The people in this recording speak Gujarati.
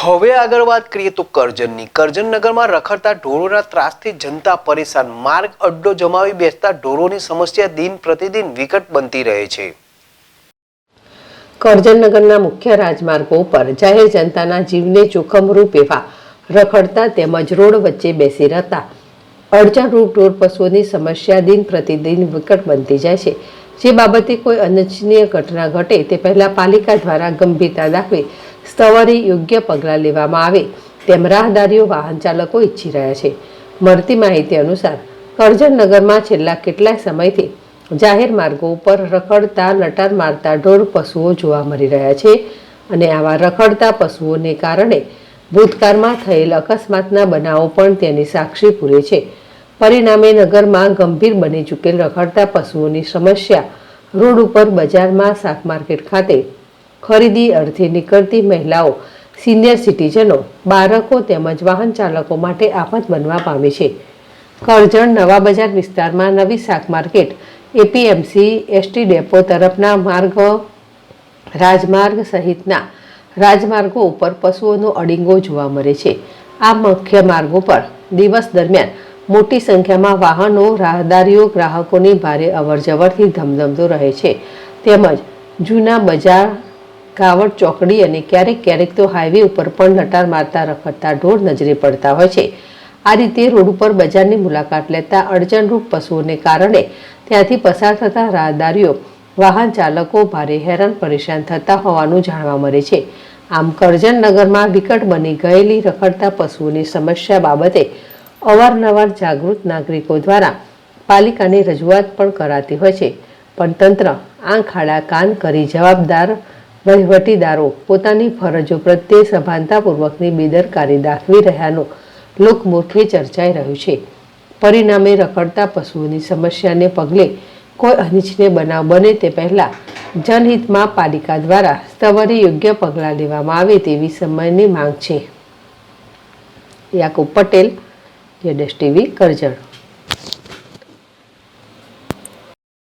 હવે આગળ વાત કરીએ તો કરજણનગરમાં રખડતા ઢોરોના ત્રાસથી જનતા પરેશાન। માર્ગ અડ્ડો જમાવી બેસતા ઢોરોની સમસ્યા દિન પ્રતિદિન વિકટ બનતી રહે છે। કરજણનગરના મુખ્ય રાજમાર્ગો પર જાહેર જનતાના જીવને જોખમરૂપ એવા રખડતા તેમજ રોડ વચ્ચે બેસી રહેતા અડચણરૂપ ઢોર પશુઓની સમસ્યા દિન પ્રતિદિન વિકટ બનતી જાય છે। જે બાબતે કોઈ અનિચ્છનીય ઘટના ઘટે તે પહેલા પાલિકા દ્વારા ગંભીરતા દાખવી સ્થળે યોગ્ય પગલાં લેવામાં આવે તેમ રાહદારીઓ વાહન ચાલકો ઈચ્છી રહ્યા છે। મળતી માહિતી અનુસાર કરજણનગરમાં છેલ્લા કેટલાય સમયથી જાહેર માર્ગો ઉપર રખડતા લટાર મારતા ઢોર પશુઓ જોવા મળી રહ્યા છે અને આવા રખડતા પશુઓને કારણે ભૂતકાળમાં થયેલ અકસ્માતના બનાવો પણ તેની સાક્ષી પૂરે છે। પરિણામે નગરમાં ગંભીર બની ચૂકેલ રખડતા પશુઓની સમસ્યા રોડ ઉપર, બજારમાં, શાક માર્કેટ ખાતે ખરીદી અર્થે નીકળતી મહિલાઓ, સિનિયર સિટીઝનો, બાળકો તેમજ વાહન ચાલકો માટે આફત બનવા પામી છે। કરજણ નવા બજાર વિસ્તારમાં નવી શાક માર્કેટ, એપીએમસી, એસટી ડેપો તરફના માર્ગ, રાજમાર્ગ સહિતના રાજમાર્ગો ઉપર પશુઓનો અડીંગો જોવા મળે છે। આ મુખ્ય માર્ગો પર દિવસ દરમિયાન મોટી સંખ્યામાં વાહનો, રાહદારીઓ, ગ્રાહકોની ભારે અવરજવરથી ધમધમતો રહે છે તેમજ જૂના બજાર, કાવડ ચોકડી અને ક્યારેક તો હાઈવે ઉપર પણ લટાર મારતા રખડતા ઢોર નજરે પડતા હોય છે। આ રીતે રોડ ઉપર બજારની મુલાકાત લેતા અડચણરૂપ પશુઓને કારણે ત્યાંથી પસાર થતા રાહદારીઓ, વાહન ચાલકો ભારે હેરાન પરેશાન થતા હોવાનું જાણવા મળે છે। આમ કરજણનગરમાં વિકટ બની ગયેલી રખડતા પશુઓની સમસ્યા બાબતે અવારનવાર જાગૃત નાગરિકો દ્વારા પાલિકાને રજૂઆત પણ કરાતી હોય છે, પણ તંત્ર આંખ આડા કાન કરી જવાબદાર વહીવટીદારો પોતાની ફરજો પ્રત્યે સભાનતાપૂર્વકની બેદરકારી દાખવી રહ્યાનું લોકમુખે ચર્ચાઈ રહ્યું છે। પરિણામે રખડતા પશુઓની સમસ્યાને પગલે કોઈ અનિચ્છનીય બનાવ બને તે પહેલા જનહિતમાં પાલિકા દ્વારા સ્થળે યોગ્ય પગલાં લેવામાં આવે તેવી સમયની માંગ છે। યાકુબ પટેલ, જેડેશ ટીવી, કરજણ।